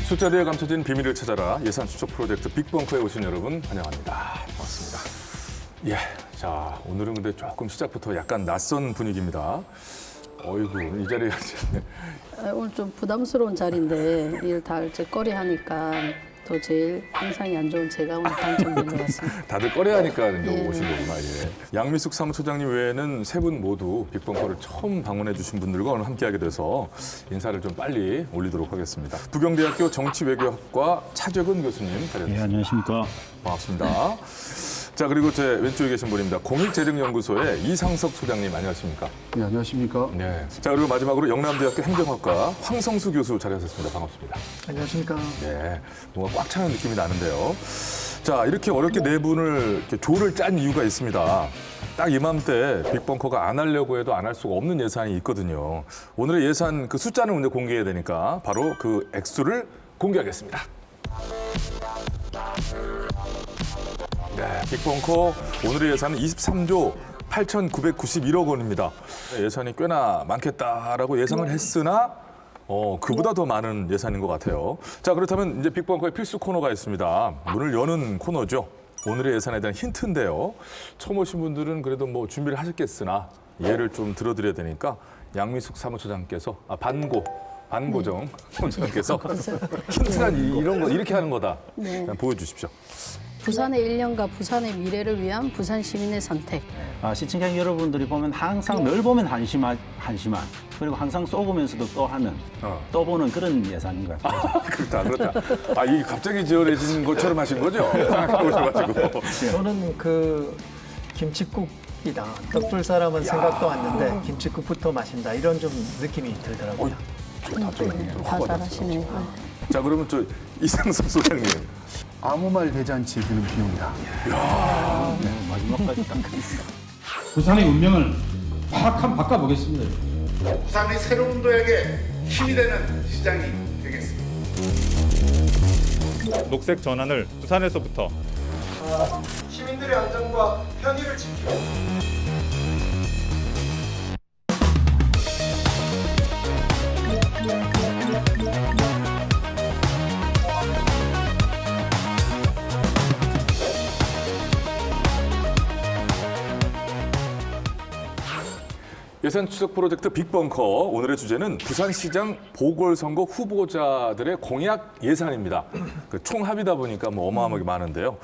숫자대에 감춰진 비밀을 찾아라 예산 추적 프로젝트 빅벙커에 오신 여러분 환영합니다. 반갑습니다. 예, 자 오늘은 근데 조금 시작부터 약간 낯선 분위기입니다. 어이구 이 자리에 오늘 좀 부담스러운 자리인데 일 다 꺼리 하니까 또 제일 인상이 안 좋은 제가 오늘 당첨된 것 같습니다. 다들 꺼려하니까 예. 오신 거구나. 예. 양미숙 사무처장님 외에는 세 분 모두 빅벙커를 처음 방문해 주신 분들과 오늘 함께하게 돼서 인사를 좀 빨리 올리도록 하겠습니다. 부경대학교 정치외교학과 차재근 교수님 자리해 예, 안녕하십니까. 반갑습니다. 자 그리고 제 왼쪽에 계신 분입니다. 공익재정연구소의 이상석 소장님 안녕하십니까? 네, 안녕하십니까? 네. 자 그리고 마지막으로 영남대학교 행정학과 황성수 교수 자리하셨습니다. 반갑습니다. 안녕하십니까? 네, 뭔가 꽉 차는 느낌이 나는데요. 자, 이렇게 어렵게 네 분을 이렇게 조를 짠 이유가 있습니다. 딱 이맘때 빅벙커가 안 하려고 해도 안 할 수가 없는 예산이 있거든요. 오늘의 예산 그 숫자는 근데 공개해야 되니까 바로 그 액수를 공개하겠습니다. 네, 빅벙커 오늘의 예산은 23조 8,991억 원입니다. 예산이 꽤나 많겠다라고 예상을 했으나 그보다 더 많은 예산인 것 같아요. 자, 그렇다면 이제 빅벙커의 필수 코너가 있습니다. 문을 여는 코너죠. 오늘의 예산에 대한 힌트인데요. 처음 오신 분들은 그래도 뭐 준비를 하셨겠으나 예를 좀 들어드려야 되니까 양미숙 사무처장께서 반고정 사무처장께서 힌트란 이런 거 이렇게 하는 거다. 네. 보여주십시오. 부산의 1년과 부산의 미래를 위한 부산 시민의 선택. 시청자 여러분들이 보면 항상 늘 보면 한심한 그리고 항상 쏘보면서도 또 하는 또 보는 그런 예산인 것 같아요. 그렇다. 아, 이 갑자기 지어내진 것처럼 하신 거죠? 생각해보셔가지고. 저는 그 김칫국이다. 떡줄 사람은 생각도 않는데 김칫국부터 마신다. 이런 좀 느낌이 들더라고요. 다 잘하시네요. 자, 그러면 저 이상석 소장님. 아무 말 대잔치에 드는 비용이다. 마지막까지 딱. 부산의 운명을 확 바꿔보겠습니다. 부산의 새로운 도약에 힘이 되는 시장이 되겠습니다. 녹색 전환을 부산에서부터 시민들의 안전과 편의를 지키고 예산 추적 프로젝트 빅벙커 오늘의 주제는 부산시장 보궐선거 후보자들의 공약 예산입니다. 그 총합이다 보니까 뭐 어마어마하게 많은데요.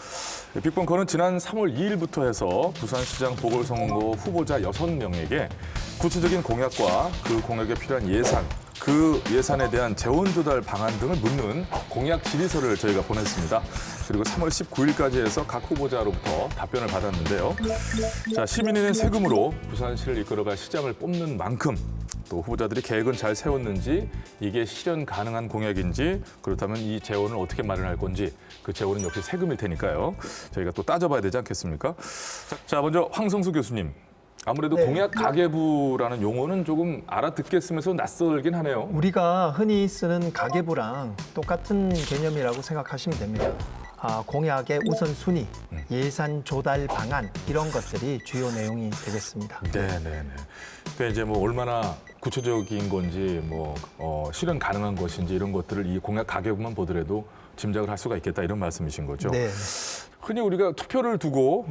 빅벙커는 지난 3월 2일부터 해서 부산시장 보궐선거 후보자 6명에게 구체적인 공약과 그 공약에 필요한 예산, 그 예산에 대한 재원 조달 방안 등을 묻는 공약 질의서를 저희가 보냈습니다. 그리고 3월 19일까지 해서 각 후보자로부터 답변을 받았는데요. 자, 시민인의 세금으로 부산시를 이끌어갈 시장을 뽑는 만큼 또 후보자들이 계획은 잘 세웠는지 이게 실현 가능한 공약인지 그렇다면 이 재원을 어떻게 마련할 건지 그 재원은 역시 세금일 테니까요. 저희가 또 따져봐야 되지 않겠습니까? 자, 먼저 황성수 교수님. 아무래도 네. 공약 가계부라는 용어는 조금 알아듣겠으면서 낯설긴 하네요. 우리가 흔히 쓰는 가계부랑 똑같은 개념이라고 생각하시면 됩니다. 공약의 우선순위, 예산 조달 방안 이런 것들이 주요 내용이 되겠습니다. 네네네. 그러니까 이제 뭐 얼마나 구체적인 건지 뭐 실현 가능한 것인지 이런 것들을 이 공약 가계부만 보더라도 짐작을 할 수가 있겠다 이런 말씀이신 거죠. 네. 흔히 우리가 투표를 두고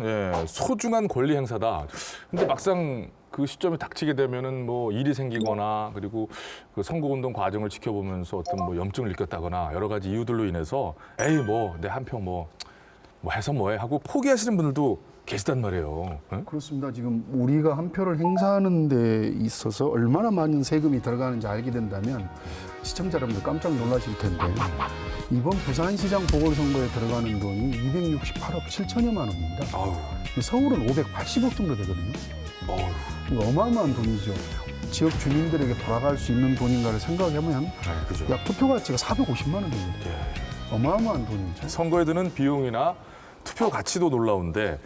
소중한 권리 행사다. 근데 막상 그 시점에 닥치게 되면은 뭐 일이 생기거나 그리고 그 선거운동 과정을 지켜보면서 어떤 뭐 염증을 느꼈다거나 여러 가지 이유들로 인해서 에이 뭐 내 한 표 뭐 해서 뭐해 하고 포기하시는 분들도 계시단 말이에요. 응? 그렇습니다. 지금 우리가 한 표를 행사하는 데 있어서 얼마나 많은 세금이 들어가는지 알게 된다면 시청자 여러분들 깜짝 놀라실 텐데 이번 부산시장 보궐선거에 들어가는 돈이 268억 7천여만 원입니다. 아우, 서울은 580억 정도 되거든요. 이거 어마어마한 돈이죠. 지역 주민들에게 돌아갈 수 있는 돈인가를 생각하면 그죠. 약 투표 가치가 450만 원 됩니다. 어마어마한 돈이죠. 선거에 드는 비용이나 투표 가치도 놀라운데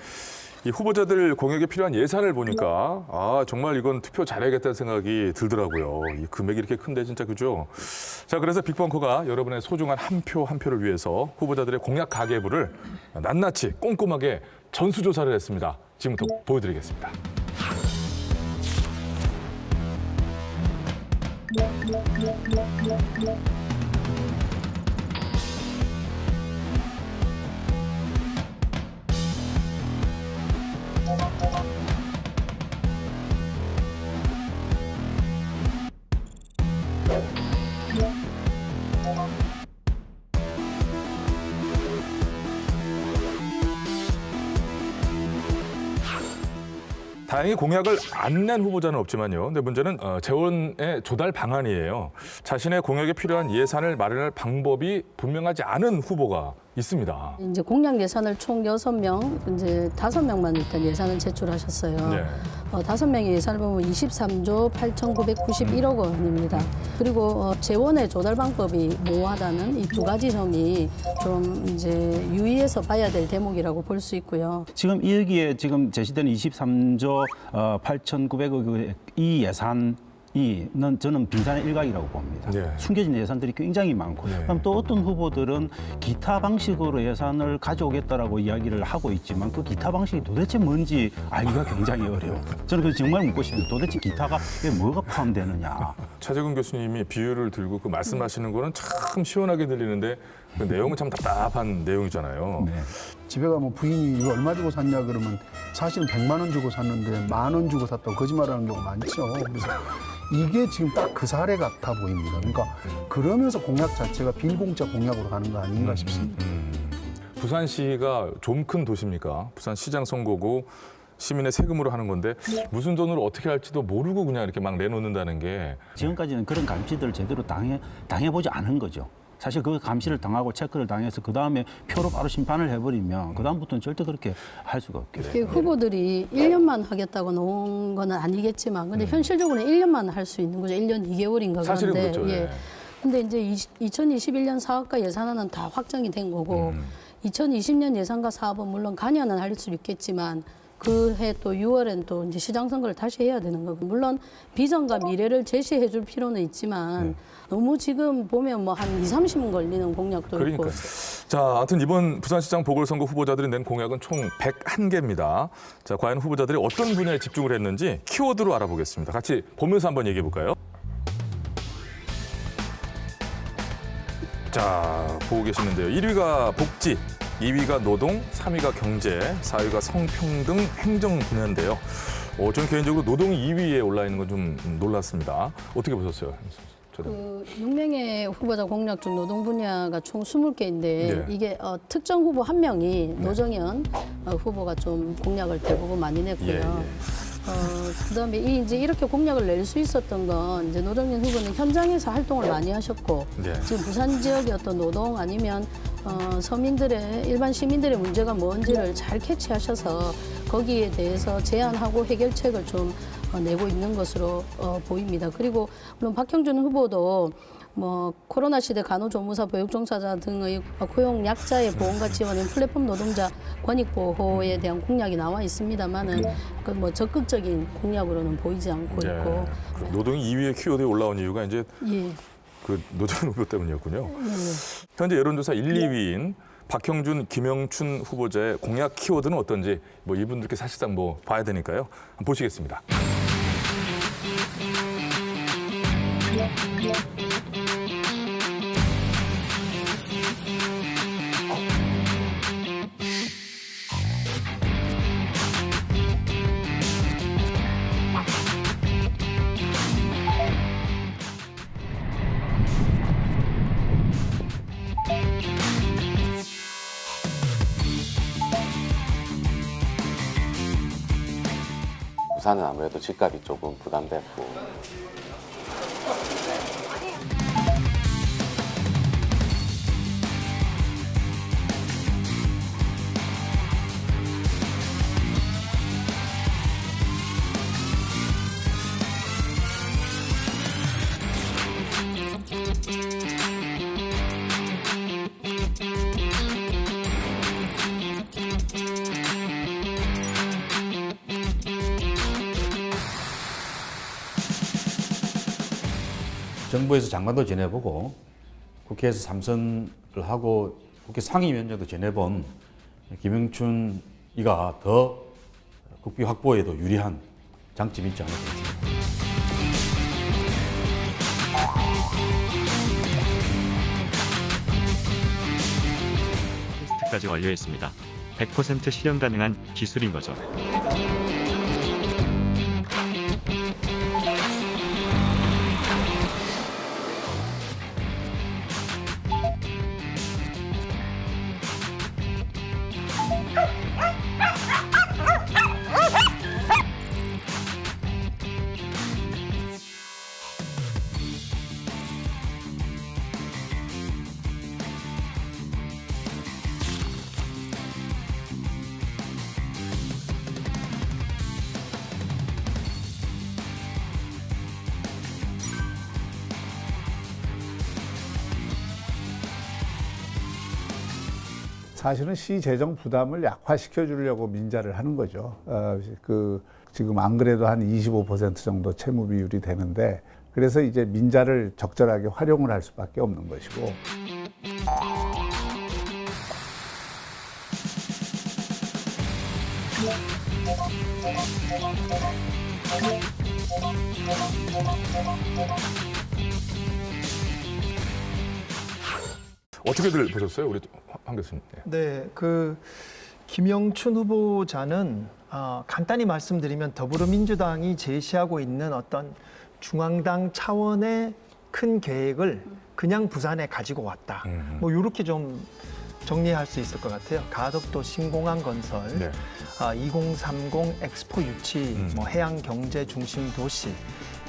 이 후보자들 공약에 필요한 예산을 보니까 정말 이건 투표 잘해야겠다는 생각이 들더라고요. 이 금액이 이렇게 큰데 진짜 그죠? 자, 그래서 빅벙커가 여러분의 소중한 한 표 한 표를 위해서 후보자들의 공약 가계부를 낱낱이 꼼꼼하게 전수조사를 했습니다. 지금부터 보여드리겠습니다. 다행히 공약을 안 낸 후보자는 없지만요. 근데 문제는 재원의 조달 방안이에요. 자신의 공약에 필요한 예산을 마련할 방법이 분명하지 않은 후보가 있습니다. 이제 공약 예산을 총 6명, 이제 5명만 일단 예산을 제출하셨어요. 네. 5명의 예산을 보면 23조 8,991억 원입니다. 그리고 재원의 조달 방법이 모호하다는 이 두 가지 점이 좀 이제 유의해서 봐야 될 대목이라고 볼 수 있고요. 지금 여기에 지금 제시되는 23조 8,900억 이 예산이 저는 빈산의 일각이라고 봅니다. 네. 숨겨진 예산들이 굉장히 많고 네. 그럼 또 어떤 후보들은 기타 방식으로 예산을 가져오겠다라고 이야기를 하고 있지만 그 기타 방식이 도대체 뭔지 알기가 굉장히 어려워요. 저는 그 정말 묻고 싶은데 도대체 기타가 이게 뭐가 포함되느냐. 차재근 교수님이 비유를 들고 그 말씀하시는 거는 참 시원하게 들리는데 그 내용은 참 답답한 내용이잖아요. 네. 집에 가면 부인이 이거 얼마 주고 샀냐 그러면 사실은 100만 원 주고 샀는데 10,000원 주고 샀다고 거짓말하는 경우가 많죠. 그래서 이게 지금 딱 그 사례 같아 보입니다. 그러니까 그러면서 공약 자체가 빌공짜 공약으로 가는 거 아닌가 싶습니다. 부산시가 좀 큰 도시입니까? 부산시장 선거고 시민의 세금으로 하는 건데 무슨 돈으로 어떻게 할지도 모르고 그냥 이렇게 막 내놓는다는 게 지금까지는 그런 감시들을 제대로 당해보지 않은 거죠. 사실 그 감시를 당하고 체크를 당해서 그 다음에 표로 바로 심판을 해버리면 그 다음부터는 절대 그렇게 할 수가 없겠죠. 이게 후보들이 1년만 하겠다고 놓은 건 아니겠지만, 근데 현실적으로는 1년만 할 수 있는 거죠. 1년 2개월인가 사실은 그런데. 그렇죠. 예. 근데 이제 2021년 사업과 예산안은 다 확정이 된 거고, 2020년 예산과 사업은 물론 관여는 할 수 있겠지만, 그 해 또 6월엔 또 이제 시장 선거를 다시 해야 되는 거고, 물론 비전과 미래를 제시해 줄 필요는 있지만, 너무 지금 보면 뭐 한 20-30분 걸리는 공약도 그러니까. 있고. 자, 아무튼 이번 부산시장 보궐선거 후보자들이 낸 공약은 총 101개입니다. 자, 과연 후보자들이 어떤 분야에 집중을 했는지 키워드로 알아보겠습니다. 같이 보면서 한번 얘기해 볼까요? 자, 보고 계시는데요. 1위가 복지, 2위가 노동, 3위가 경제, 4위가 성평등 행정 분야인데요. 저는 개인적으로 노동이 2위에 올라 있는 건 좀 놀랐습니다. 어떻게 보셨어요? 그 6명의 후보자 공약 중 노동 분야가 총 20개인데 네. 이게 특정 후보 한 명이 노정현 후보가 좀 공약을 대부분 많이 냈고요. 예. 그다음에 이제 이렇게 공약을 낼 수 있었던 건 이제 노정현 후보는 현장에서 활동을 많이 하셨고 네. 지금 부산 지역의 어떤 노동 아니면 서민들의 일반 시민들의 문제가 뭔지를 잘 캐치하셔서 거기에 대해서 제안하고 해결책을 좀 내고 있는 것으로 보입니다. 그리고 물론 박형준 후보도 뭐 코로나 시대 간호조무사, 보육종사자 등의 고용 약자의 보험과 지원인 플랫폼 노동자 권익 보호에 대한 공약이 나와 있습니다만은 그 뭐 적극적인 공약으로는 보이지 않고 있고. 그 노동이 2위에 키워드에 올라온 이유가 이제 예. 그 노정현 후보 때문이었군요. 현재 여론조사 1, 2위인 박형준, 김영춘 후보자의 공약 키워드는 어떤지 뭐 이분들께 사실상 뭐 봐야 되니까요. 한번 보시겠습니다. 부산은 아무래도 집값이 조금 부담됐고 정부에서 장관도 지내보고 국회에서 3선을 하고 국회 상임위원장도 지내본 김영춘이가 더 국비 확보에도 유리한 장점이 있지 않을까 싶습니다. 테스트까지 완료했습니다. 100% 실현 가능한 기술인 거죠. 사실은 시 재정 부담을 약화시켜 주려고 민자를 하는 거죠. 지금 안 그래도 한 25% 정도 채무 비율이 되는데, 그래서 이제 민자를 적절하게 활용을 할 수밖에 없는 것이고. 어떻게들 보셨어요, 우리 황 교수님? 네, 김영춘 후보자는 간단히 말씀드리면 더불어민주당이 제시하고 있는 어떤 중앙당 차원의 큰 계획을 그냥 부산에 가지고 왔다. 뭐 이렇게 좀 정리할 수 있을 것 같아요. 가덕도 신공항 건설, 네. 2030 엑스포 유치, 뭐 해양 경제 중심 도시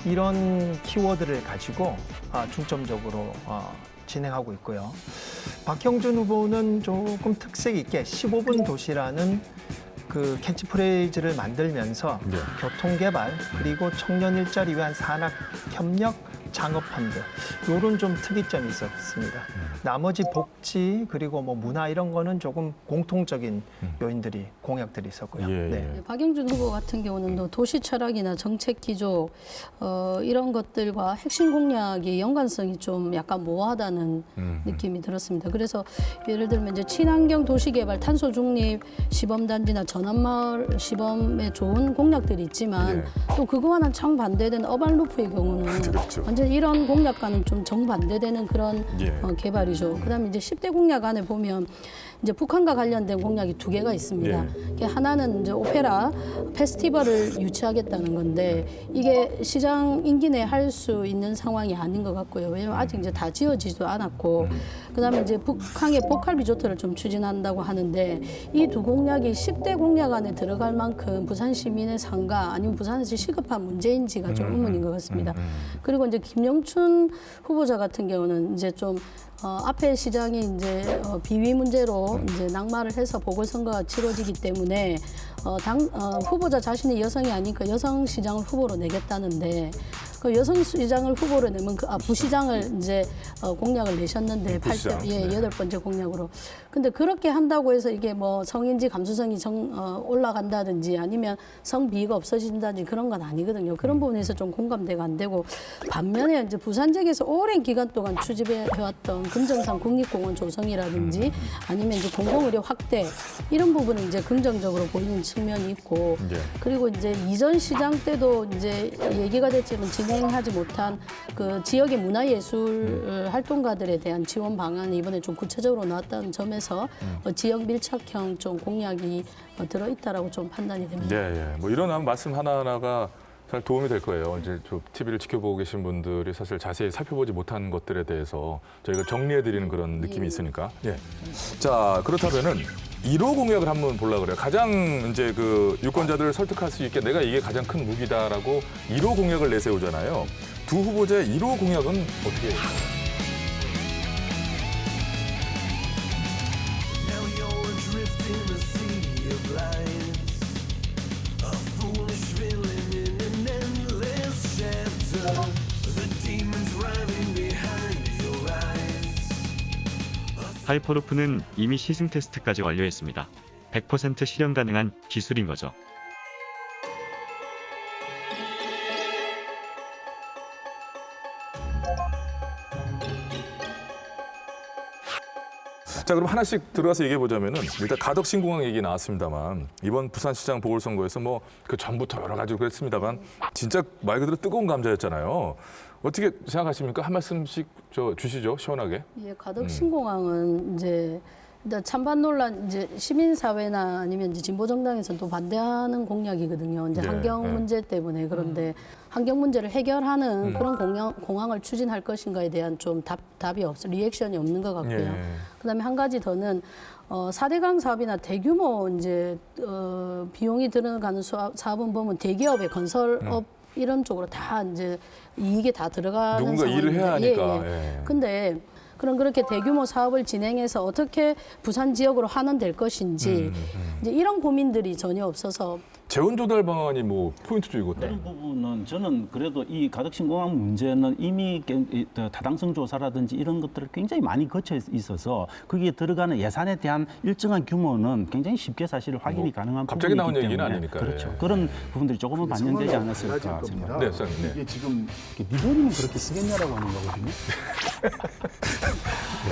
이런 키워드를 가지고 중점적으로 진행하고 있고요. 박형준 후보는 조금 특색 있게 15분 도시라는 그 캐치프레이즈를 만들면서 네. 교통개발 그리고 청년 일자리 위한 산학 협력 창업펀드 이런 좀 특이점이 있었습니다. 나머지 복지 그리고 뭐 문화 이런 거는 조금 공통적인 요인들이 공약들이 있었고요. 예, 네. 예. 박영준 후보 같은 경우는 또 도시 철학이나 정책 기조 이런 것들과 핵심 공약이 연관성이 좀 약간 모호하다는 느낌이 들었습니다. 그래서 예를 들면 이제 친환경 도시개발, 탄소 중립 시범단지나 전환마을 시범에 좋은 공약들이 있지만 예. 또 그거와는 정반대되는 어반루프의 경우는 그렇죠. 완전 이런 공약과는 좀 정반대되는 그런 예. 개발이죠. 그다음에 이제 10대 공약 안에 보면 이제 북한과 관련된 공약이 2개가 있습니다. 예. 하나는 이제 오페라 페스티벌을 유치하겠다는 건데 이게 시장 임기 내에 할 수 있는 상황이 아닌 것 같고요. 왜냐하면 아직 이제 다 지어지지도 않았고, 그다음에 이제 북한의 보컬 리조트를 좀 추진한다고 하는데 이 두 공약이 10대 공약 안에 들어갈 만큼 부산 시민의 상가 아니면 부산에서 시급한 문제인지가 좀 의문인 것 같습니다. 그리고 이제 김영춘 후보자 같은 경우는 이제 좀 앞에 시장이 이제 비위 문제로 이제 낙마를 해서 보궐선거가 치러지기 때문에 후보자 자신이 여성이 아니니까 여성 시장을 후보로 내겠다는데 그 여성 시장을 후보로 내면 부시장을 이제 공약을 내셨는데 부시장. 8번째 공약으로. 근데 그렇게 한다고 해서 이게 뭐 성인지 감수성이 올라간다든지 아니면 성비위가 없어진다든지 그런 건 아니거든요. 그런 부분에서 좀 공감대가 안 되고, 반면에 이제 부산 지역에서 오랜 기간 동안 추진해왔던 금정산 국립공원 조성이라든지 아니면 이제 공공의료 확대 이런 부분은 이제 긍정적으로 보이는 측면이 있고, 예. 그리고 이제 이전 시장 때도 이제 얘기가 됐지만 진행하지 못한 그 지역의 문화예술 활동가들에 대한 지원 방안이 이번에 좀 구체적으로 나왔다는 점에서 지역 밀착형 좀 공약이 들어있다라고 좀 판단이 됩니다. 네, 예. 뭐 이런 말씀 하나하나가 잘 도움이 될 거예요. 이제 저 TV를 지켜보고 계신 분들이 사실 자세히 살펴보지 못한 것들에 대해서 저희가 정리해드리는 그런 느낌이 있으니까. 예. 자, 그렇다면은 1호 공약을 한번 보려고 그래요. 가장 이제 그 유권자들을 설득할 수 있게 내가 이게 가장 큰 무기다라고 1호 공약을 내세우잖아요. 두 후보자의 1호 공약은 어떻게 해요? 하이퍼루프는 이미 시승 테스트까지 완료했습니다. 100% 실현 가능한 기술인 거죠. 자, 그럼 하나씩 들어가서 얘기해 보자면은 일단 가덕 신공항 얘기 나왔습니다만 이번 부산시장 보궐선거에서 뭐 그 전부터 여러 가지 그랬습니다만 진짜 말 그대로 뜨거운 감자였잖아요. 어떻게 생각하십니까? 한 말씀씩 주시죠, 시원하게. 예, 가덕 신공항은 이제 근데 찬반 논란 이제 시민사회나 아니면 이제 진보정당에서는 또 반대하는 공약이거든요. 이제 네, 환경 네. 문제 때문에 그런데 환경 문제를 해결하는 그런 공항을 추진할 것인가에 대한 좀 답이 리액션이 없는 것 같고요. 예. 그다음에 한 가지 더는 4대강 사업이나 대규모 이제 비용이 들어가는 사업은 보면 대기업의 건설업 이런 쪽으로 다 이제 이익에 다 들어가는 누군가 일을 해야 상황인데, 하니까. 예. 예. 근데 그렇게 대규모 사업을 진행해서 어떻게 부산 지역으로 환원될 것인지 이제 이런 고민들이 전혀 없어서 재원 조달 방안이 뭐 포인트죠, 이것도. 그런 부분은 저는 그래도 이 가덕신공항 문제는 이미 타당성 조사라든지 이런 것들을 굉장히 많이 거쳐 있어서 거기에 들어가는 예산에 대한 일정한 규모는 굉장히 쉽게 사실 확인이 가능한 갑자기 나온 부분이기 얘기는 때문에 아니니까요. 그렇죠. 예. 그런 부분들이 조금은 반영되지 않았을까 달라질 생각합니다. 겁니다. 네, 선생님. 네. 이게 지금 미도님은 그렇게 쓰겠냐라고 하는 거거든요.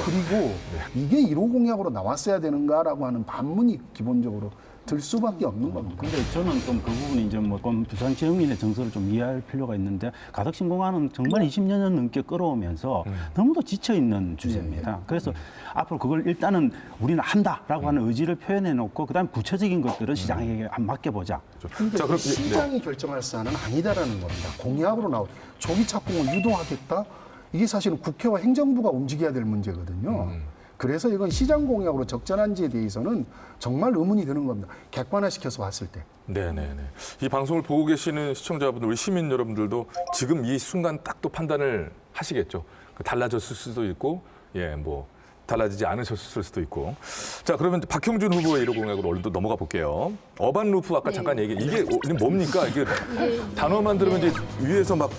그리고 이게 1호 공약으로 나왔어야 되는가라고 하는 반문이 기본적으로 들 수밖에 없는 겁니다. 근데 저는 좀 그 부분이 이제 뭐 부산 지역민의 정서를 좀 이해할 필요가 있는데 가덕신공항은 정말 20년 넘게 끌어오면서 너무도 지쳐 있는 주제입니다. 그래서 앞으로 그걸 일단은 우리는 한다라고 하는 의지를 표현해 놓고 그다음에 구체적인 것들은 시장에게 맡겨보자. 근데 자, 그럼 시장이 결정할 사안은 아니다라는 겁니다. 공약으로 나온 조기 착공을 유도하겠다. 이게 사실은 국회와 행정부가 움직여야 될 문제거든요. 그래서 이건 시장 공약으로 적절한지에 대해서는 정말 의문이 드는 겁니다. 객관화시켜서 봤을 때. 네네네. 이 방송을 보고 계시는 시청자분들, 우리 시민 여러분들도 지금 이 순간 딱 또 판단을 하시겠죠. 달라졌을 수도 있고, 예, 뭐 달라지지 않으셨을 수도 있고. 자, 그러면 박형준 후보의 1호 공약으로 오늘도 넘어가 볼게요. 어반 루프 아까 잠깐 얘기. 이게 뭡니까? 이게 단어만 들으면 이제 위에서 막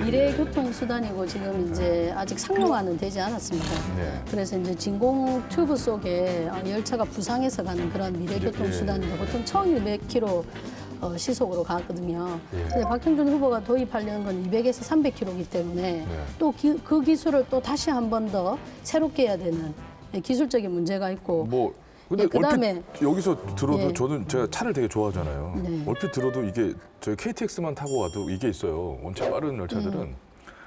미래 교통 수단이고 지금 이제 아직 상용화는 되지 않았습니다. 네. 그래서 이제 진공 튜브 속에 열차가 부상해서 가는 그런 미래 교통 수단인데 보통 1,200km 시속으로 가거든요. 근데 박형준 후보가 도입하려는 건 200에서 300km이기 때문에 또 그 기술을 또 다시 한 번 더 새롭게 해야 되는 기술적인 문제가 있고 뭐 근데 그다음에 얼핏 여기서 들어도 예. 저는 제가 차를 되게 좋아하잖아요. 네. 얼핏 들어도 이게 저희 KTX만 타고 와도 이게 있어요. 원체 빠른 열차들은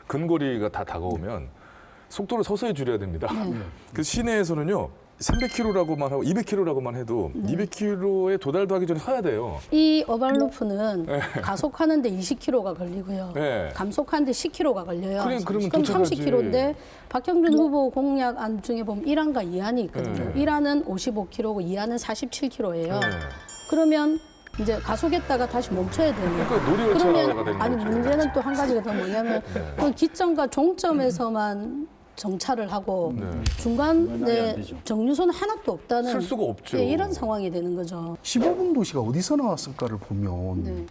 근거리가 다 다가오면 속도를 서서히 줄여야 됩니다. 그래서 시내에서는요. 300km라고만 하고 200km라고만 해도 200km에 도달도 하기 전에 서야 돼요. 이 어반루프는 가속하는데 20km가 걸리고요. 네. 감속하는데 10km가 걸려요. 그러면 그럼 도착하지. 30km인데 박형준 후보 공약안 중에 보면 1안과 2안이 있거든요. 1안은 55km고 2안은 47km예요. 그러면 이제 가속했다가 다시 멈춰야 되는. 그러니까 놀이열차가 그러면 되는 아니 거죠. 문제는 또 한 가지가 더 뭐냐면 그 기점과 종점에서만 정차를 하고 중간에 정류소는 하나도 없다는 쓸 수가 없죠. 예, 이런 상황이 되는 거죠. 15분 도시가 어디서 나왔을까를 보면 네.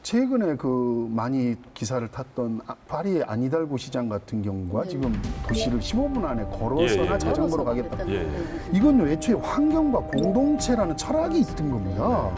최근에 그 많이 기사를 탔던 파리의 아니달고 시장 같은 경우가 지금 도시를 15분 안에 걸어서나 자전거로 가겠다. 이건 애초에 환경과 공동체라는 철학이 있던 겁니다.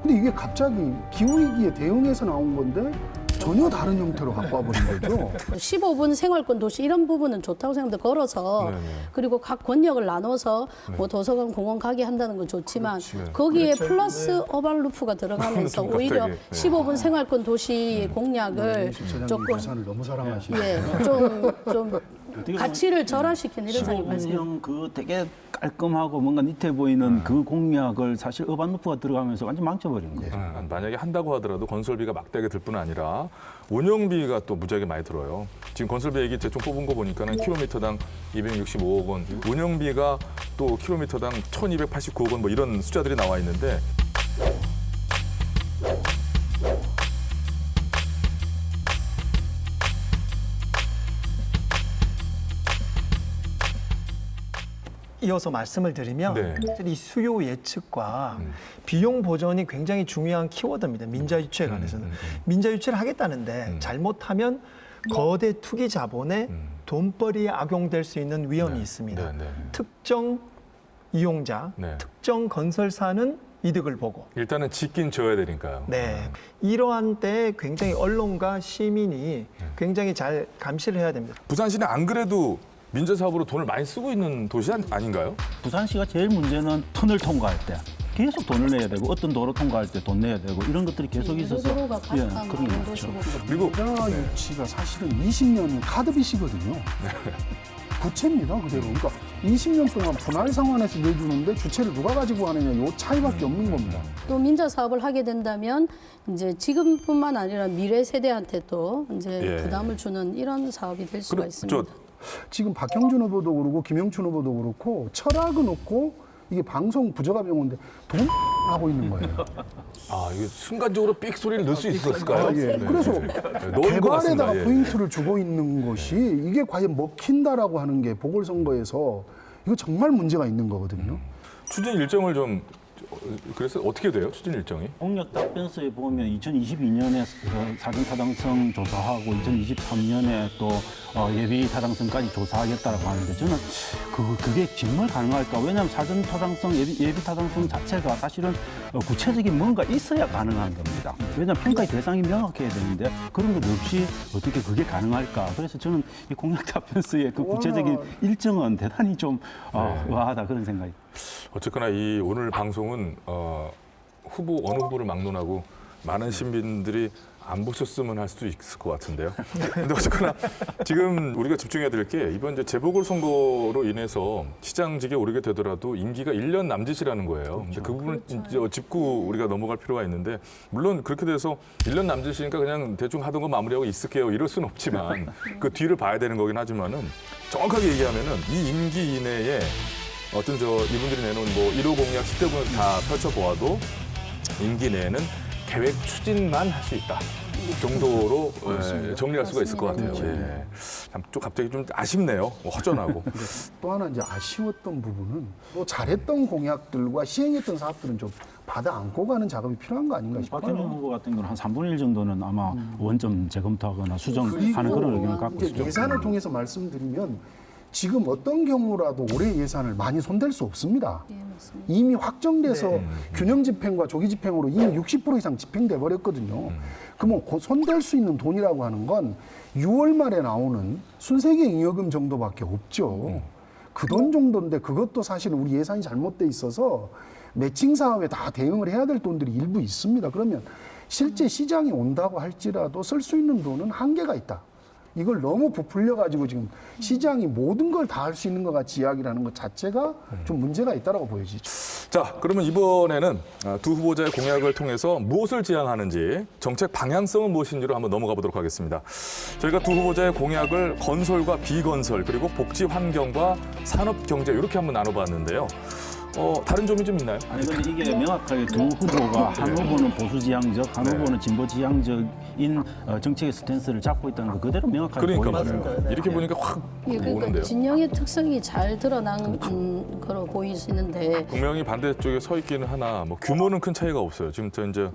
근데 이게 갑자기 기후위기에 대응해서 나온 건데 전혀 다른 형태로 바꿔버린 거죠. 15분 생활권 도시 이런 부분은 좋다고 생각합니다. 걸어서 그리고 각 권역을 나눠서 뭐 도서관, 공원 가게 한다는 건 좋지만 거기에 플러스 어반루프가 들어가면서 좀 오히려 갑자기, 15분 생활권 도시의 공약을 조금 부산을 너무 사랑하시네. 예, 좀 가치를 절하시키는 이런 상황이 발생. 15분형 그 되게 깔끔하고 뭔가 니트해 보이는 그 공약을 사실 어반루프가 들어가면서 완전 망쳐버린 거예요. 만약에 한다고 하더라도 건설비가 막대하게 들 뿐 아니라 운영비가 또 무지하게 많이 들어요. 지금 건설비 얘기 대충 뽑은 거 보니까는 킬로미터당 265억 원, 운영비가 또 킬로미터당 1,289억 원 뭐 이런 숫자들이 나와 있는데 이어서 말씀을 드리면 이 수요 예측과 비용 보전이 굉장히 중요한 키워드입니다. 민자 유치에 관해서는. 민자 유치를 하겠다는데 잘못하면 거대 투기 자본의 돈벌이에 악용될 수 있는 위험이 있습니다. 특정 이용자, 특정 건설사는 이득을 보고. 일단은 짓긴 져야 되니까요. 네. 이러한 때에 굉장히 언론과 시민이 굉장히 잘 감시를 해야 됩니다. 부산시는 안 그래도 민자 사업으로 돈을 많이 쓰고 있는 도시 아닌가요? 부산시가 제일 문제는 터널 통과할 때 계속 돈을 내야 되고 어떤 도로 통과할 때 돈 내야 되고 이런 것들이 계속 있어서 도로가 가득한 그런 게 도시고. 많죠. 그리고 민자 유치가 사실은 20년 카드빚이거든요. 부채입니다, 그대로. 그러니까 20년 동안 분할 상환해서 내주는데 주체를 누가 가지고 가느냐, 요 차이밖에 없는 겁니다. 또 민자 사업을 하게 된다면 이제 지금뿐만 아니라 미래 세대한테도 이제 예. 부담을 주는 이런 사업이 될 수가 있습니다. 지금 박형준 후보도 그렇고 김영춘 후보도 그렇고 철학은 없고 이게 방송 부저가 병원인데 돈 하고 있는 거예요. 아, 이게 순간적으로 삑 소리를 넣을 수 있었을까요? 예. 그래서 넣은 것 같습니다. 개발에다가 예. 포인트를 주고 있는 것이 이게 과연 먹힌다라고 하는 게 보궐선거에서 이거 정말 문제가 있는 거거든요. 추진 일정을 좀 그래서 어떻게 돼요? 추진 일정이? 공약 답변서에 보면 2022년에 사전 타당성 조사하고 2023년에 또 예비 타당성까지 조사하겠다라고 하는데 저는 그게 정말 가능할까? 왜냐하면 사전 타당성, 예비 타당성 자체가 사실은 구체적인 뭔가 있어야 가능한 겁니다. 왜냐하면 평가의 대상이 명확해야 되는데 그런 것 없이 어떻게 그게 가능할까? 그래서 저는 이 공약 답변서의 그 구체적인 일정은 대단히 좀 의아하다 그런 생각이. 어쨌거나 이 오늘 방송은 어느 후보를 막론하고 많은 시민들이 안 보셨으면 할 수도 있을 것 같은데요. 근데 어쨌거나 지금 우리가 집중해야 될 게 이번 이제 재보궐선거로 인해서 시장직에 오르게 되더라도 임기가 1년 남짓이라는 거예요. 근데 그 부분을 이제 짚고 우리가 넘어갈 필요가 있는데 물론 그렇게 돼서 1년 남짓이니까 그냥 대충 하던 거 마무리하고 있을게요. 이럴 수는 없지만 그 뒤를 봐야 되는 거긴 하지만은 정확하게 얘기하면은 이 임기 이내에 어떤 이분들이 내놓은 뭐 1호 공약 10대군을 다 펼쳐보아도 임기 내에는 계획 추진만 할 수 있다. 정도로 정리할 수가 있을 것 같아요. 예. 좀 갑자기 좀 아쉽네요. 허전하고. 또 하나 이제 아쉬웠던 부분은 또 잘했던 공약들과 시행했던 사업들은 좀 받아 안고 가는 작업이 필요한 거 아닌가 싶어요. 박현준 후보 같은 경우는 한 3분의 1 정도는 아마 원점 재검토하거나 수정하는 그런 의견을 갖고 이제 있죠. 예산을 통해서 말씀드리면 지금 어떤 경우라도 올해 예산을 많이 손댈 수 없습니다. 예, 맞습니다. 이미 확정돼서 균형 집행과 조기 집행으로 이미 60% 이상 집행돼 버렸거든요. 그러면 손댈 수 있는 돈이라고 하는 건 6월 말에 나오는 순세계 잉여금 정도밖에 없죠. 그 돈 정도인데 그것도 사실 우리 예산이 잘못돼 있어서 매칭 사업에 다 대응을 해야 될 돈들이 일부 있습니다. 그러면 실제 시장이 온다고 할지라도 쓸 수 있는 돈은 한계가 있다. 이걸 너무 부풀려가지고 지금 시장이 모든 걸 다 할 수 있는 것 같이 이야기를 하는 것 자체가 좀 문제가 있다고 보여지죠. 자, 그러면 이번에는 두 후보자의 공약을 통해서 무엇을 지향하는지 정책 방향성은 무엇인지로 한번 넘어가 보도록 하겠습니다. 저희가 두 후보자의 공약을 건설과 비건설 그리고 복지 환경과 산업 경제 이렇게 한번 나눠봤는데요. 다른 점이 좀 있나요? 아니 근데 이게 명확하게 두 후보가 한 후보는 보수 지향적, 한 후보는 진보 지향적인 정책의 스탠스를 잡고 있다는 거 그대로 명확하게 그러니까 보입니다. 말이에요. 이렇게 보니까 확 예, 그러니까 오는데요. 진영의 특성이 잘 드러난 거로 보이시는데 분명히 반대쪽에 서 있기는 하나 뭐 규모는 큰 차이가 없어요. 지금 저 이제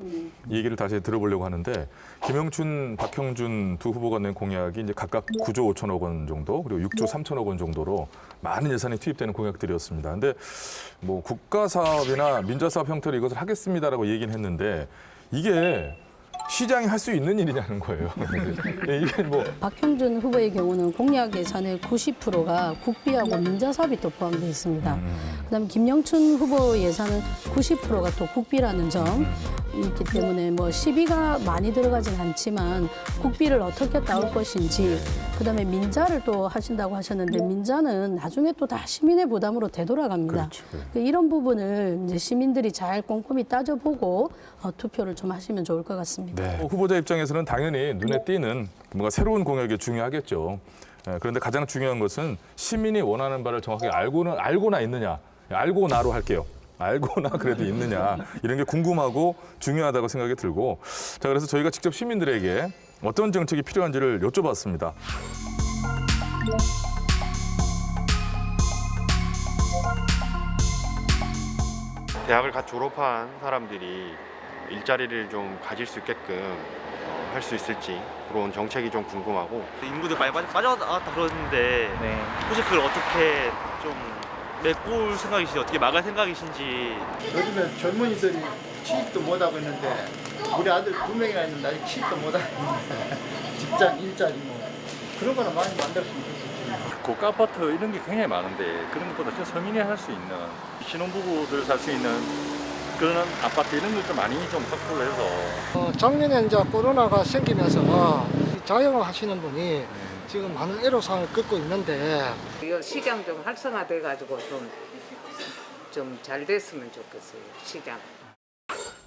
이 얘기를 다시 들어보려고 하는데 김영춘, 박형준 두 후보가 낸 공약이 이제 각각 9조 5천억 원 정도 그리고 6조 3천억 원 정도로 많은 예산이 투입되는 공약들이었습니다. 근데 뭐 국가 사업이나 민자 사업 형태로 이것을 하겠습니다라고 얘기는 했는데 이게 시장이 할 수 있는 일이냐는 거예요. 이게 뭐 박형준 후보의 경우는 공약 예산의 90%가 국비하고 민자 사업이 또 포함되어 있습니다. 그다음에 김영춘 후보 예산은 90%가 또 국비라는 점 있기 때문에 뭐 시비가 많이 들어가진 않지만 국비를 어떻게 따올 것인지 그다음에 민자를 또 하신다고 하셨는데 민자는 나중에 또 다 시민의 부담으로 되돌아갑니다. 그렇죠. 이런 부분을 이제 시민들이 잘 꼼꼼히 따져보고 투표를 좀 하시면 좋을 것 같습니다. 네. 후보자 입장에서는 당연히 눈에 띄는 뭔가 새로운 공약이 중요하겠죠. 그런데 가장 중요한 것은 시민이 원하는 바를 정확하게 알고나 있느냐. 알고나로 할게요. 알고나 그래도 있느냐. 이런 게 궁금하고 중요하다고 생각이 들고 자 그래서 저희가 직접 시민들에게 어떤 정책이 필요한지를 여쭤봤습니다. 대학을 갓 졸업한 사람들이 일자리를 좀 가질 수 있게끔 할 수 있을지 그런 정책이 좀 궁금하고 인구들 많이 빠져나갔다 그러는데 혹시 그걸 어떻게 좀 메꿀 생각이신지 어떻게 막을 생각이신지 요즘에 젊은이들이 취업도 못하고 있는데 우리 아들 2명이나 있는데 아직 취업도 못하고 있는데 직장, 일자리 뭐 그런 거는 많이 만들었으면 좋겠지. 고가 아파트 이런 게 굉장히 많은데 그런 것보다 좀 서민이 할 수 있는 신혼부부들 살 수 있는 그런 아파트 이런 걸 좀 많이 좀 확보를 해서 작년에 이제 코로나가 생기면서 자영업 하시는 분이 지금 많은 애로사항을 겪고 있는데 이 시장 좀 활성화돼 가지고 좀 잘 됐으면 좋겠어요. 시장.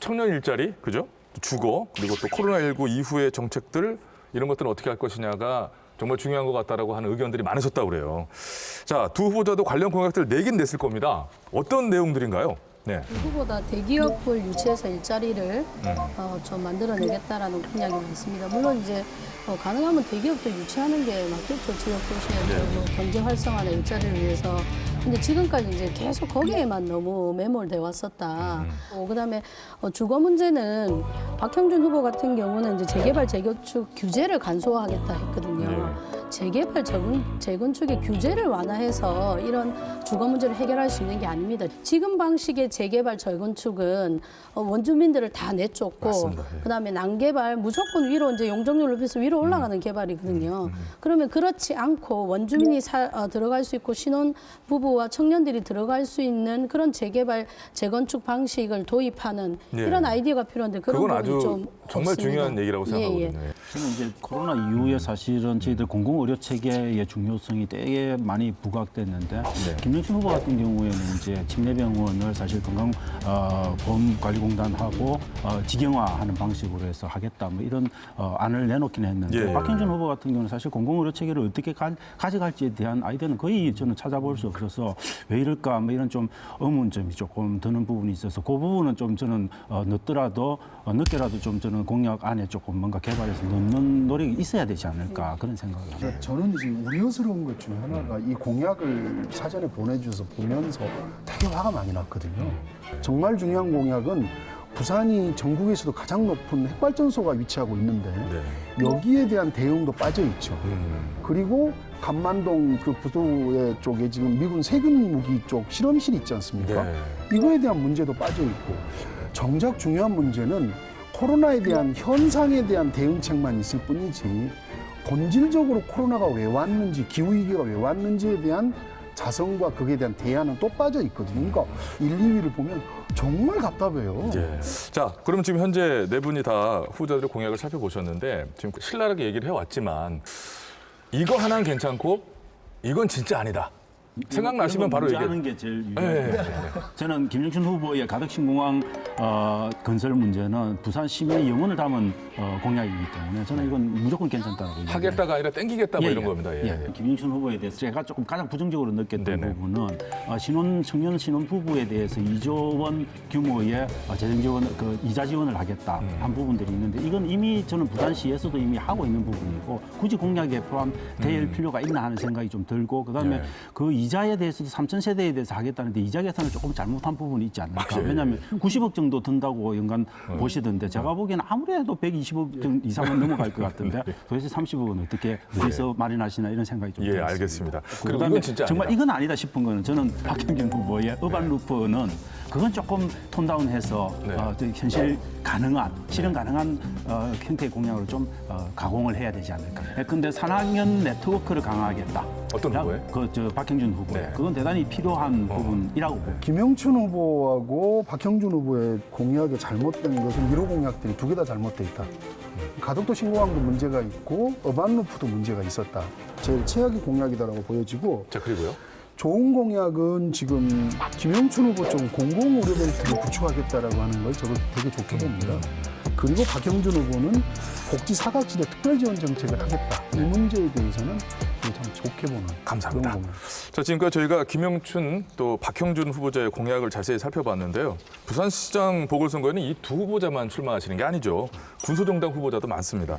청년 일자리, 그죠? 주거, 그리고 또 코로나19 이후의 정책들 이런 것들은 어떻게 할 것이냐가 정말 중요한 것 같다라고 하는 의견들이 많으셨다고 그래요. 자, 두 후보자도 관련 공약들 내긴 냈을 겁니다. 어떤 내용들인가요? 네. 누구보다 대기업을 유치해서 일자리를 좀 만들어내겠다라는 공약이 많습니다. 물론 이제 가능하면 대기업도 유치하는 게 맞겠죠. 지역도시의 경제 활성화나 일자리를 위해서. 근데 지금까지 이제 계속 거기에만 너무 매몰돼 왔었다. 그다음에 주거 문제는 박형준 후보 같은 경우는 이제 재개발 재건축 규제를 간소화하겠다 했거든요. 재개발 재건축의 규제를 완화해서 이런 주거 문제를 해결할 수 있는 게 아닙니다. 지금 방식의 재개발 재건축은 원주민들을 다 내쫓고 그다음에 난개발 무조건 위로 이제 용적률 높여서 위로 올라가는 개발이거든요. 그러면 그렇지 않고 원주민이 들어갈 수 있고 신혼 부부와 청년들이 들어갈 수 있는 그런 재개발 재건축 방식을 도입하는 이런 아이디어가 필요한데 그런 그건 부분이 아주 좀 정말 없습니다. 중요한 얘기라고 생각하거든요. 저는 이제 코로나 이후에 사실은 저희들 공공의료 체계의 중요성이 되게 많이 부각됐는데 김영춘 후보 같은 경우에는 이제 침례병원을 사실 건강보험관리공단하고 직영화하는 방식으로 해서 하겠다 뭐 이런 안을 내놓긴 했는데 박형준 후보 같은 경우는 사실 공공의료 체계를 어떻게 가져갈지에 대한 아이디어는 거의 저는 찾아볼 수 없어서 왜 이럴까 뭐 이런 좀 의문점이 조금 드는 부분이 있어서 그 부분은 좀 저는 늦게라도 좀 저는 공약 안에 조금 뭔가 개발해서 넣는 노력이 있어야 되지 않을까 그런 생각을 합니다. 저는 지금 우려스러운 것 중에 하나가 이 공약을 사전에 보내주셔서 보면서 되게 화가 많이 났거든요. 정말 중요한 공약은 부산이 전국에서도 가장 높은 핵발전소가 위치하고 있는데 여기에 대한 대응도 빠져 있죠. 그리고 간만동 그 부두의 쪽에 지금 미군 세균 무기 쪽 실험실 있지 않습니까? 이거에 대한 문제도 빠져 있고 정작 중요한 문제는 코로나에 대한 현상에 대한 대응책만 있을 뿐이지 본질적으로 코로나가 왜 왔는지 기후위기가 왜 왔는지에 대한 자성과 그에 대한 대안은 또 빠져 있거든요. 그러니까 1, 2위를 보면 정말 답답해요. 자, 그럼 지금 현재 네 분이 다 후보자들의 공약을 살펴보셨는데 지금 신랄하게 얘기를 해왔지만 이거 하나는 괜찮고 이건 진짜 아니다. 생각나시면 바로 하는 게 제일 유리해요. 저는 김영춘 후보의 가덕신공항 건설 문제는 부산 시민의 영혼을 담은 공약이기 때문에 저는 이건 무조건 괜찮다고 생각해요. 하겠다가 아니라 땡기겠다 뭐 이런 겁니다. 김영춘 후보에 대해서 제가 조금 가장 부정적으로 느꼈던 부분은 청년 신혼 부부에 대해서 2조 원 규모의 재정 지원, 이자 지원을 하겠다 한 부분들이 있는데 이건 이미 저는 부산시에서도 이미 하고 있는 부분이고 굳이 공약에 포함될 필요가 있나 하는 생각이 좀 들고 그다음에 그 이자에 대해서도 3,000세대에 대해서 하겠다는데 이자 계산을 조금 잘못한 부분이 있지 않을까. 왜냐하면 90억 정도 든다고 연간 보시던데 제가 보기에는 아무래도 120억 이상은 넘어갈 것 같은데 도대체 30억은 어떻게 어디서 마련하시나 이런 생각이 좀 들었습니다. 알겠습니다. 그다음에 이건 진짜 정말 아니다. 이건 아니다 싶은 거는 저는 박형준 후보의 어반 루프는 그건 조금 톤다운해서 현실 가능한, 실현 가능한 형태의 공약으로 좀 가공을 해야 되지 않을까. 근데 산학연 네트워크를 강화하겠다. 어떤 후보에? 박형준 후보에. 그건 대단히 필요한 부분이라고 봅니다. 김영춘 후보하고 박형준 후보의 공약이 잘못된 것은 1호 공약들이 두 개 다 잘못돼 있다. 가덕도 신공항도 문제가 있고 어반루프도 문제가 있었다. 제일 최악의 공약이다라고 보여지고. 자, 그리고요? 좋은 공약은 지금 김영춘 후보 쪽 공공의료벨트를 구축하겠다라고 하는 걸 저도 되게 좋게 봅니다. 그리고 박형준 후보는 복지 사각지대 특별지원 정책을 하겠다. 이 문제에 대해서는 참 좋게 보는. 감사합니다. 자, 지금까지 저희가 김영춘 또 박형준 후보자의 공약을 자세히 살펴봤는데요. 부산시장 보궐선거에는 이 두 후보자만 출마하시는 게 아니죠. 군소정당 후보자도 많습니다.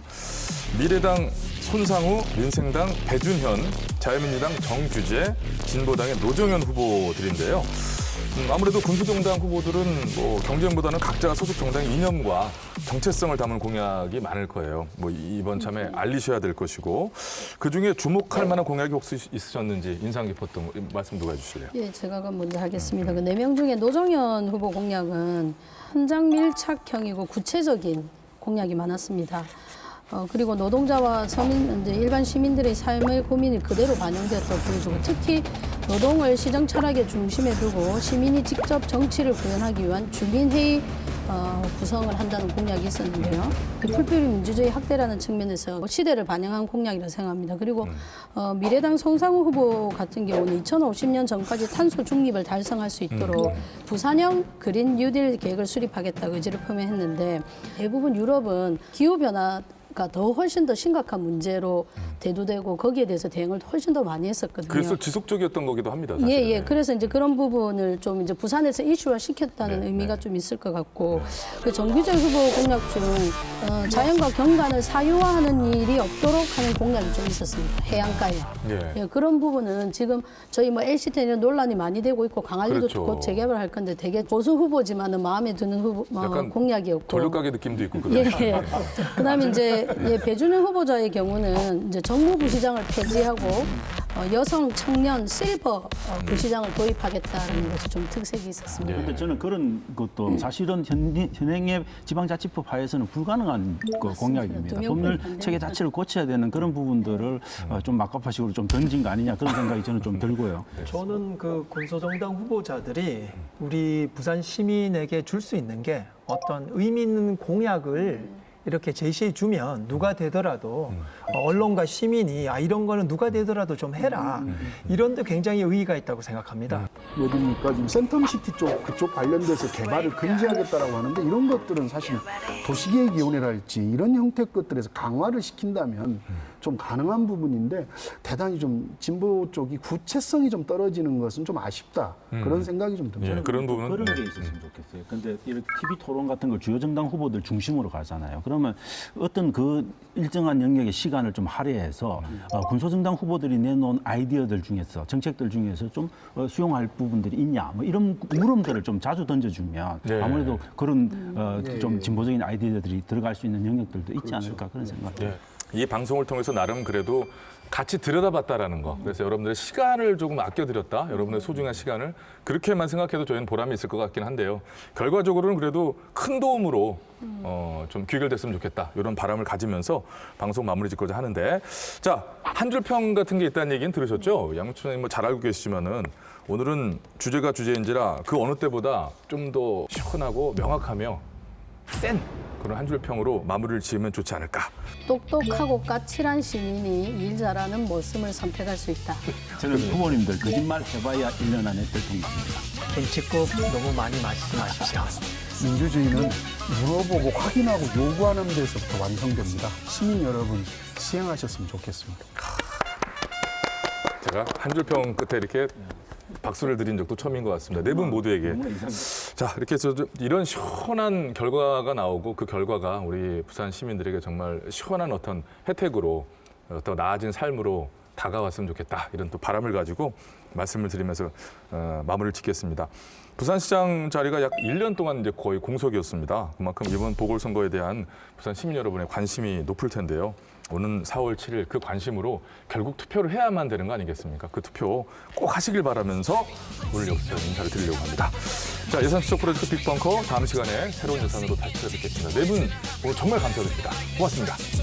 미래당 손상우, 민생당 배준현, 자유민주당 정규재, 진보당의 노정현 후보들인데요. 아무래도 군소정당 후보들은 뭐 경쟁보다는 각자가 소속 정당의 이념과 정체성을 담은 공약이 많을 거예요. 뭐 이번 참에 알리셔야 될 것이고 그중에 주목할 만한 공약이 혹시 있으셨는지 인상 깊었던 말씀 누가 해주실래요? 예, 제가 그럼 먼저 하겠습니다. 그 4명 중에 노정현 후보 공약은 현장 밀착형이고 구체적인 공약이 많았습니다. 그리고 노동자와 서민, 이제 일반 시민들의 삶의 고민이 그대로 반영되었다고 보여주고 특히 노동을 시정 철학의 중심에 두고 시민이 직접 정치를 구현하기 위한 주민회의 구성을 한다는 공약이 있었는데요. 풀뿌리 민주주의 확대라는 측면에서 시대를 반영한 공약이라고 생각합니다. 그리고 미래당 송상우 후보 같은 경우는 2050년 전까지 탄소 중립을 달성할 수 있도록 부산형 그린 뉴딜 계획을 수립하겠다고 의지를 표명했는데 대부분 유럽은 기후변화 가 더 훨씬 더 심각한 문제로 대두되고 거기에 대해서 대응을 훨씬 더 많이 했었거든요. 그래서 지속적이었던 거기도 합니다. 사실은. 예. 그래서 이제 그런 부분을 좀 이제 부산에서 이슈화 시켰다는 의미가 좀 있을 것 같고 그 정규정 후보 공약 중 자연과 경관을 사유화하는 일이 없도록 하는 공약이 좀 있었습니다. 해안가에. 예, 그런 부분은 지금 저희 뭐 LCT는 논란이 많이 되고 있고 강화리도 그렇죠. 곧 재개발 할 건데 되게 보수 후보지만은 마음에 드는 후보 공약이었고. 돌려가게 느낌도 있고 예. 그다음에 이제 배준영 후보자의 경우는 이제 정무 부시장을 폐지하고 여성, 청년, 실버 부시장을 도입하겠다는 것이 좀 특색이 있었습니다. 그런데 저는 그런 것도 사실은 현행의 지방자치법 하에서는 불가능한 그 공약입니다. 법률 체계 자체를 고쳐야 되는 그런 부분들을 좀 막가파식으로 좀 던진 거 아니냐 그런 생각이 저는 좀 들고요. 저는 그 군소정당 후보자들이 우리 부산 시민에게 줄 수 있는 게 어떤 의미 있는 공약을 이렇게 제시해 주면 누가 되더라도 언론과 시민이 이런 거는 누가 되더라도 좀 해라. 이런 데 굉장히 의의가 있다고 생각합니다. 어디입니까? 지금 센텀시티 쪽 그쪽 관련돼서 개발을 금지하겠다라고 하는데 이런 것들은 사실 도시계획위원회랄지 이런 형태 것들에서 강화를 시킨다면 좀 가능한 부분인데 대단히 좀 진보 쪽이 구체성이 좀 떨어지는 것은 좀 아쉽다. 그런 생각이 좀 듭니다. 그런 부분은 그런 게 있었으면 좋겠어요. 근데 이렇게 TV 토론 같은 걸 주요 정당 후보들 중심으로 가잖아요. 그러면 어떤 그 일정한 영역의 시간을 좀 할애해서 군소정당 후보들이 내놓은 아이디어들 중에서 정책들 중에서 좀 수용할 부분들이 있냐 뭐 이런 물음들을 좀 자주 던져주면 아무래도 그런 좀 진보적인 아이디어들이 들어갈 수 있는 영역들도 있지 않을까 그런 생각입니다. 이 방송을 통해서 나름 그래도 같이 들여다봤다라는 거. 그래서 여러분들의 시간을 조금 아껴드렸다. 여러분의 소중한 시간을 그렇게만 생각해도 저희는 보람이 있을 것 같긴 한데요. 결과적으로는 그래도 큰 도움으로 좀 귀결됐으면 좋겠다. 이런 바람을 가지면서 방송 마무리 짓고자 하는데 자, 한 줄 평 같은 게 있다는 얘기는 들으셨죠? 양춘님 뭐 잘 알고 계시지만은 오늘은 주제가 주제인지라 그 어느 때보다 좀 더 시원하고 명확하며 센 그런 한 줄 평으로 마무리를 지으면 좋지 않을까. 똑똑하고 까칠한 시민이 일 잘하는 모습을 선택할 수 있다. 저는 후보님들 거짓말 해봐야 1년 안에 대통령입니다. 김치국 너무 많이 마시지 마십시오. 민주주의는 물어보고 확인하고 요구하는 데서부터 완성됩니다. 시민 여러분 시행하셨으면 좋겠습니다. 제가 한 줄 평 끝에 이렇게 박수를 드린 적도 처음인 것 같습니다. 네 분 모두에게. 자, 이렇게 해서 이런 시원한 결과가 나오고 그 결과가 우리 부산 시민들에게 정말 시원한 어떤 혜택으로 더 나아진 삶으로 다가왔으면 좋겠다. 이런 또 바람을 가지고 말씀을 드리면서 마무리를 짓겠습니다. 부산시장 자리가 약 1년 동안 이제 거의 공석이었습니다. 그만큼 이번 보궐선거에 대한 부산 시민 여러분의 관심이 높을 텐데요. 오는 4월 7일 그 관심으로 결국 투표를 해야만 되는 거 아니겠습니까? 그 투표 꼭 하시길 바라면서 오늘 여기서 인사를 드리려고 합니다. 자, 예산 추적 프로젝트 빅벙커 다음 시간에 새로운 예산으로 다시 찾아뵙겠습니다. 네 분 오늘 정말 감사드립니다. 고맙습니다.